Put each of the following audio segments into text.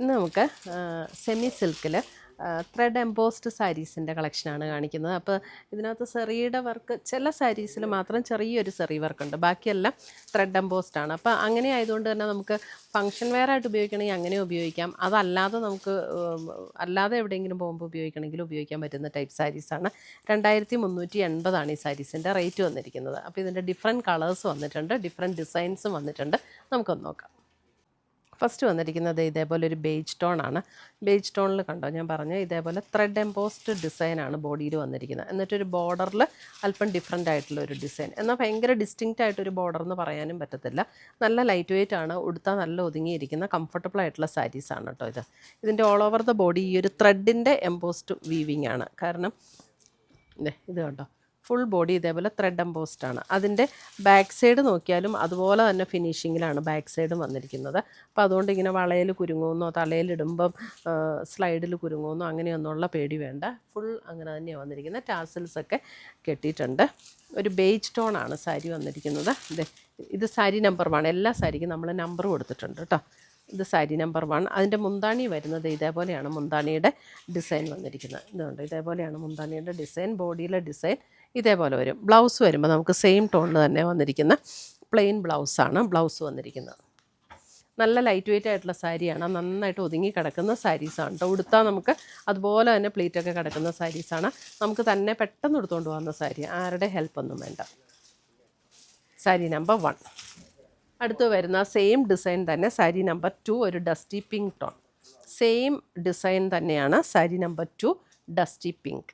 ഇന്ന് നമുക്ക് സെമി സിൽക്കിൽ ത്രെഡ് എംബോസ്ഡ് സാരീസിൻ്റെ കളക്ഷനാണ് കാണിക്കുന്നത്. അപ്പോൾ ഇതിനകത്ത് സെറിയുടെ വർക്ക് ചില സാരീസിൽ മാത്രം ചെറിയൊരു സെറി വർക്കുണ്ട്, ബാക്കിയെല്ലാം ത്രെഡ് എംബോസ്ഡ് ആണ്. അപ്പോൾ അങ്ങനെ ആയതുകൊണ്ട് തന്നെ നമുക്ക് ഫങ്ഷൻ വെയർ ആയിട്ട് ഉപയോഗിക്കണമെങ്കിൽ അങ്ങനെ ഉപയോഗിക്കാം, അതല്ലാതെ നമുക്ക് അല്ലാതെ എവിടെയെങ്കിലും പോകുമ്പോൾ ഉപയോഗിക്കണമെങ്കിൽ ഉപയോഗിക്കാൻ പറ്റുന്ന ടൈപ്പ് സാരീസാണ്. 2380 ഈ സാരീസിൻ്റെ റേറ്റ് വന്നിരിക്കുന്നത്. അപ്പോൾ ഇതിൻ്റെ ഡിഫറെൻറ്റ് കളേഴ്സ് വന്നിട്ടുണ്ട്, ഡിഫറെൻറ്റ് ഡിസൈൻസും വന്നിട്ടുണ്ട്. നമുക്കൊന്ന് നോക്കാം. ഫസ്റ്റ് വന്നിരിക്കുന്നത് ഇതേപോലെ ഒരു ബേജ് ടോണാണ്. ബേജ് ടോണിൽ കണ്ടോ, ഞാൻ പറഞ്ഞു ഇതേപോലെ ത്രെഡ് എംബോസ്ഡ് ഡിസൈനാണ് ബോഡിയിൽ വന്നിരിക്കുന്നത്. എന്നിട്ടൊരു ബോർഡറിൽ അല്പം ഡിഫറെൻ്റ് ആയിട്ടുള്ള ഒരു ഡിസൈൻ, എന്നാൽ ഭയങ്കര ഡിസ്റ്റിങ്ക്റ്റ് ആയിട്ടൊരു ബോർഡർ എന്ന് പറയാനും പറ്റത്തില്ല. നല്ല ലൈറ്റ് വെയ്റ്റ് ആണ്, ഉടുത്താൽ നല്ല ഒതുങ്ങിയിരിക്കുന്ന കംഫർട്ടബിൾ ആയിട്ടുള്ള സാരീസാണ് കേട്ടോ ഇത്. ഇതിൻ്റെ ഓൾ ഓവർ ദ ബോഡി ഈ ഒരു ത്രെഡിൻ്റെ എംബോസ്ഡ് വീവിങ് ആണ്. കാരണം ഇത് കണ്ടോ, ഫുൾ ബോഡി ഇതേപോലെ ത്രെഡ് എംബോസ്ഡ് ആണ്. അതിൻ്റെ ബാക്ക് സൈഡ് നോക്കിയാലും അതുപോലെ തന്നെ ഫിനിഷിങ്ങിലാണ് ബാക്ക് സൈഡും വന്നിരിക്കുന്നത്. അപ്പോൾ അതുകൊണ്ട് ഇങ്ങനെ വളയിൽ കുരുങ്ങുമെന്നോ തലയിലിടുമ്പം സ്ലൈഡിൽ കുരുങ്ങുമെന്നോ അങ്ങനെയൊന്നുള്ള പേടി വേണ്ട. ഫുൾ അങ്ങനെ തന്നെയാണ് വന്നിരിക്കുന്നത്. ടാസിൽസൊക്കെ കെട്ടിയിട്ടുണ്ട്. ഒരു ബേജ് ടോണാണ് സാരി വന്നിരിക്കുന്നത്. ഇത് സാരി നമ്പർ 1. എല്ലാ സാരിക്കും നമ്മൾ നമ്പർ കൊടുത്തിട്ടുണ്ട് കേട്ടോ. ഇത് സാരി നമ്പർ 1. അതിൻ്റെ മുന്താണി വരുന്നത് ഇതേപോലെയാണ് മുന്താണിയുടെ ഡിസൈൻ വന്നിരിക്കുന്നത്. ഇതുകൊണ്ട് ഇതേപോലെയാണ് മുന്താണിയുടെ ഡിസൈൻ, ബോഡിയിലെ ഡിസൈൻ ഇതേപോലെ വരും. ബ്ലൗസ് വരുമ്പോൾ നമുക്ക് സെയിം ടോണിൽ തന്നെ വന്നിരിക്കുന്ന പ്ലെയിൻ ബ്ലൗസാണ് ബ്ലൗസ് വന്നിരിക്കുന്നത്. നല്ല ലൈറ്റ് വെയ്റ്റ് ആയിട്ടുള്ള സാരിയാണ്, നന്നായിട്ട് ഒതുങ്ങി കിടക്കുന്ന സാരീസാണ് കേട്ടോ. ഉടുത്താൽ നമുക്ക് അതുപോലെ തന്നെ പ്ലീറ്റൊക്കെ കിടക്കുന്ന സാരീസാണ്. നമുക്ക് തന്നെ പെട്ടെന്ന് എടുത്തുകൊണ്ട് പോകുന്ന സാരി, ആരുടെ ഹെൽപ്പൊന്നും വേണ്ട. സാരി നമ്പർ 1. അടുത്ത് വരുന്ന സെയിം ഡിസൈൻ തന്നെ സാരി നമ്പർ 2, ഒരു dusty pink tone. Same design തന്നെയാണ് sari number 2, dusty pink.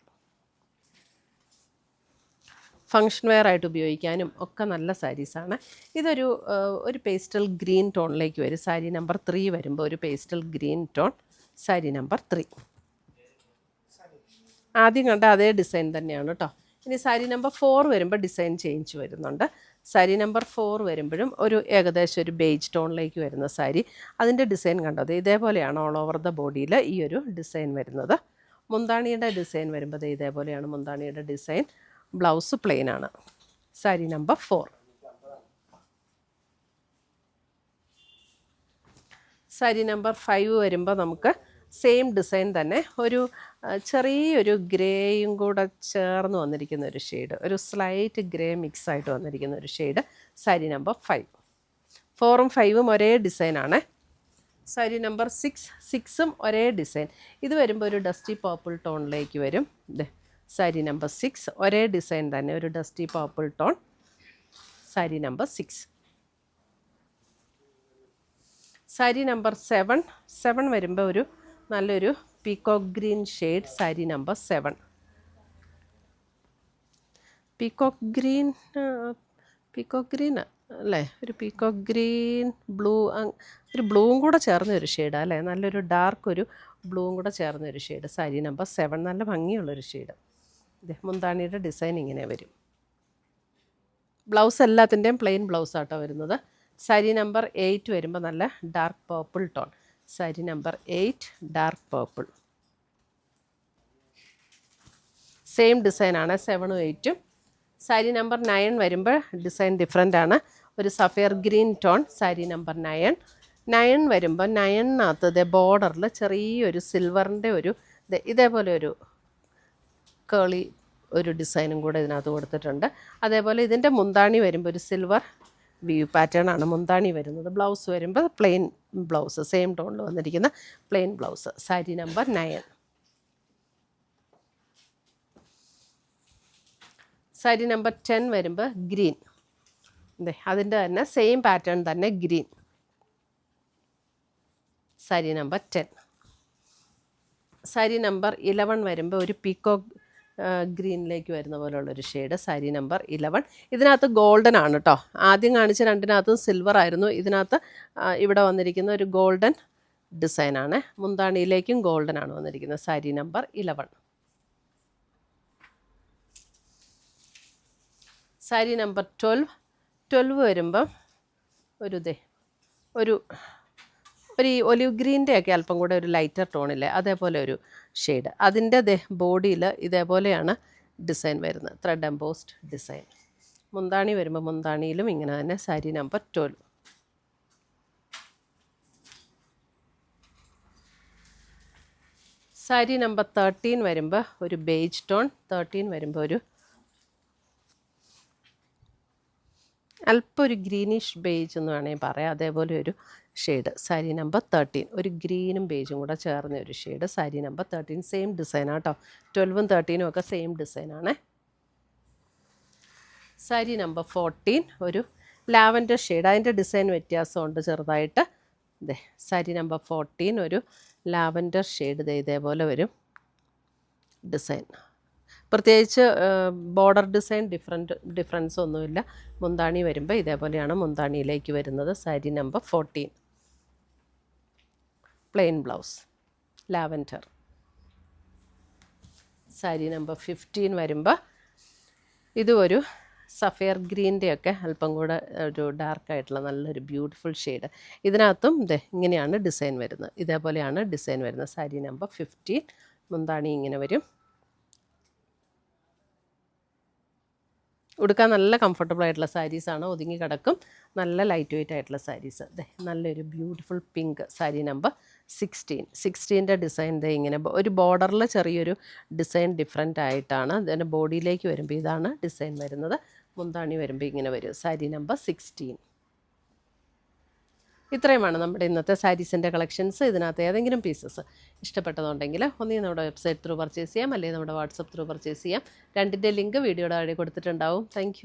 Function wear ആയിട്ട് ഉപയോഗിക്കാനും ഒക്കെ നല്ല സാരീസാണ്. ഇതൊരു പേസ്റ്റൽ ഗ്രീൻ ടോണിലേക്ക് വരും. സാരി നമ്പർ 3 വരുമ്പോൾ ഒരു pastel green tone, sari number 3. ആദ്യം കണ്ട അതേ ഡിസൈൻ തന്നെയാണ് കേട്ടോ. ഇനി സാരി നമ്പർ 4 വരുമ്പോൾ ഡിസൈൻ ചേഞ്ച് വരുന്നുണ്ട്. സാരി നമ്പർ 4 വരുമ്പോഴും ഒരു ഏകദേശം ഒരു ബേജ് ടോണിലേക്ക് വരുന്ന സാരി. അതിൻ്റെ ഡിസൈൻ കണ്ടത് ഇതേപോലെയാണ് ഓൾ ഓവർ ദ ബോഡിയിൽ ഈ ഒരു ഡിസൈൻ വരുന്നത്. മുന്താണിയുടെ ഡിസൈൻ വരുമ്പോൾ ഇതേപോലെയാണ് മുന്താണിയുടെ ഡിസൈൻ. ബ്ലൗസ് പ്ലെയിൻ ആണ്. സാരി നമ്പർ 4. സാരി നമ്പർ 5 വരുമ്പോൾ നമുക്ക് സെയിം ഡിസൈൻ തന്നെ ഒരു ചെറിയൊരു ഗ്രേയും കൂടെ ചേർന്ന് വന്നിരിക്കുന്ന ഒരു ഷെയ്ഡ്, ഒരു സ്ലൈറ്റ് ഗ്രേ മിക്സ് ആയിട്ട് വന്നിരിക്കുന്ന ഒരു ഷെയ്ഡ്. സാരി നമ്പർ 5. 4ഉം 5ഉം ഒരേ ഡിസൈനാണ്. സാരി നമ്പർ 6ഉം ഒരേ ഡിസൈൻ. ഇത് വരുമ്പോൾ ഒരു ഡസ്റ്റി പർപ്പിൾ ടോണിലേക്ക് വരും. സാരി നമ്പർ 6 ഒരേ ഡിസൈൻ തന്നെ, ഒരു dusty purple tone. Sari number 6. Sari number 7 വരുമ്പോൾ ഒരു നല്ലൊരു peacock green shade. Sari number 7. Peacock green അല്ലേ, ഒരു പീകോക്ക് ഗ്രീൻ ബ്ലൂ, ഒരു ബ്ലൂവും കൂടെ ചേർന്ന ഒരു ഷെയ്ഡാണ് അല്ലേ, നല്ലൊരു ഡാർക്ക് ഒരു ബ്ലൂവും കൂടെ ചേർന്ന ഒരു ഷെയ്ഡ്. സാരി നമ്പർ 7 നല്ല ഭംഗിയുള്ളൊരു ഷെയ്ഡ്. മുന്താണിയുടെ ഡിസൈൻ ഇങ്ങനെ വരും. ബ്ലൗസ് എല്ലാത്തിൻ്റെയും പ്ലെയിൻ ബ്ലൗസാട്ടോ വരുന്നത്. സാരി നമ്പർ 8 വരുമ്പോൾ നല്ല dark purple tone. Sari number 8 dark purple. Same ഡിസൈനാണ് 7ഉം 8ഉം. സാരി നമ്പർ 9 വരുമ്പോൾ ഡിസൈൻ ഡിഫറെൻ്റ് ആണ്, ഒരു sapphire green tone. Sari number 9 വരുമ്പോൾ 9നകത്ത് ബോർഡറിൽ ചെറിയൊരു സിൽവറിൻ്റെ ഒരു ഇതേപോലെ ഒരു കേളി ഒരു ഡിസൈനും കൂടെ ഇതിനകത്ത് കൊടുത്തിട്ടുണ്ട്. അതേപോലെ ഇതിൻ്റെ മുന്താണി വരുമ്പോൾ ഒരു സിൽവർ വ്യൂ പാറ്റേൺ ആണ് മുന്താണി വരുന്നത്. ബ്ലൗസ് വരുമ്പോൾ പ്ലെയിൻ ബ്ലൗസ്, സെയിം ടോണിൽ വന്നിരിക്കുന്ന plain blouse. Sari number 9. Sari number 10 വരുമ്പോൾ ഗ്രീൻ. അതിൻ്റെ തന്നെ സെയിം പാറ്റേൺ തന്നെ green. Sari number 10. Sari number 11 വരുമ്പോൾ ഒരു പീകോക്ക് ഗ്രീനിലേക്ക് വരുന്ന പോലുള്ളൊരു ഷെയ്ഡ്. സാരി നമ്പർ 11. ഇതിനകത്ത് ഗോൾഡൻ ആണ് കേട്ടോ. ആദ്യം കാണിച്ച രണ്ടിനകത്തും സിൽവർ ആയിരുന്നു. ഇതിനകത്ത് ഇവിടെ വന്നിരിക്കുന്ന ഒരു ഗോൾഡൻ ഡിസൈനാണ്. മുന്താണിയിലേക്കും ഗോൾഡൻ ആണ് വന്നിരിക്കുന്നത്. സാരി നമ്പർ 11. സാരി നമ്പർ 12 വരുമ്പം ഒരു ഈ ഒലിവ് ഗ്രീൻ്റെയൊക്കെ അല്പം കൂടെ ഒരു ലൈറ്റർ ടോണില്ലേ, അതേപോലെ ഒരു ഷെയ്ഡ്. അതിൻ്റെ ബോഡിയിൽ ഇതേപോലെയാണ് ഡിസൈൻ വരുന്നത്, ത്രെഡ് എംബോസ്ഡ് ഡിസൈൻ. മുന്താണി വരുമ്പോൾ മുന്താണിയിലും ഇങ്ങനെ തന്നെ. സാരി നമ്പർ 12. സാരി നമ്പർ 13 വരുമ്പോൾ ഒരു ബേജ് ടോൺ, 13 വരുമ്പോൾ ഒരു അല്പം ഒരു ഗ്രീനിഷ് ബേജ് എന്ന് വേണമെങ്കിൽ പറയാം. അതേപോലെ ഒരു ഷെയ്ഡ് സാരി നമ്പർ 13, ഒരു ഗ്രീനും ബേജും കൂടെ ചേർന്ന ഒരു ഷെയ്ഡ് സാരി നമ്പർ 13. സെയിം ഡിസൈനാണ് കേട്ടോ, 12ഉം 13ഉം ഒക്കെ സെയിം ഡിസൈനാണ്. സാരി നമ്പർ 14 ഒരു ലാവൻഡർ ഷെയ്ഡ്, അതിൻ്റെ ഡിസൈൻ വ്യത്യാസമുണ്ട് ചെറുതായിട്ട്. ഇതേ സാരി നമ്പർ 14 ഒരു ലാവൻഡർ ഷെയ്ഡ് ഇതേപോലെ വരും ഡിസൈൻ. പ്രത്യേകിച്ച് ബോർഡർ ഡിസൈൻ ഡിഫറൻസ് ഒന്നുമില്ല. മുന്താണി വരുമ്പോൾ ഇതേപോലെയാണ് മുന്താണിയിലേക്ക് വരുന്നത്. Sari number 14 plain blouse lavender. Sari number 15 വരുമ്പോൾ ഇതും ഒരു സഫയർ ഗ്രീൻ്റെയൊക്കെ അല്പം കൂടെ ഒരു ഡാർക്കായിട്ടുള്ള നല്ലൊരു ബ്യൂട്ടിഫുൾ ഷെയ്ഡ്. ഇതിനകത്തും ഇങ്ങനെയാണ് ഡിസൈൻ വരുന്നത്, ഇതേപോലെയാണ് ഡിസൈൻ വരുന്നത്. സാരി നമ്പർ 15 മുന്താണി ഇങ്ങനെ വരും. ഉടുക്കാൻ നല്ല കംഫർട്ടബിൾ ആയിട്ടുള്ള സാരീസാണ്, ഒതുങ്ങി കിടക്കും. നല്ല ലൈറ്റ് വെയിറ്റ് ആയിട്ടുള്ള സാരീസ്. നല്ലൊരു beautiful pink sari number 16. Design ഇങ്ങനെ ഒരു ബോർഡറിൽ ചെറിയൊരു ഡിസൈൻ ഡിഫറെൻ്റ് ആയിട്ടാണ്. അതിൻ്റെ ബോഡിയിലേക്ക് വരുമ്പോൾ ഇതാണ് ഡിസൈൻ വരുന്നത്. മുന്താണി വരുമ്പോൾ ഇങ്ങനെ വരും. സാരി നമ്പർ 16. ഇത്രയുമാണ് നമ്മുടെ ഇന്നത്തെ സാരീസിൻ്റെ കളക്ഷൻസ്. ഇതിനകത്ത് ഏതെങ്കിലും പീസസ് ഇഷ്ടപ്പെട്ടതുണ്ടെങ്കിൽ ഒന്നുകിൽ നമ്മുടെ വെബ്സൈറ്റ് ത്രൂ പർച്ചേസ് ചെയ്യാം, അല്ലെങ്കിൽ നമ്മുടെ വാട്സപ്പ് ത്രൂ പർച്ചേസ് ചെയ്യാം. രണ്ടിൻ്റെ ലിങ്ക് വീഡിയോയുടെ താഴെ കൊടുത്തിട്ടുണ്ടാവും. താങ്ക്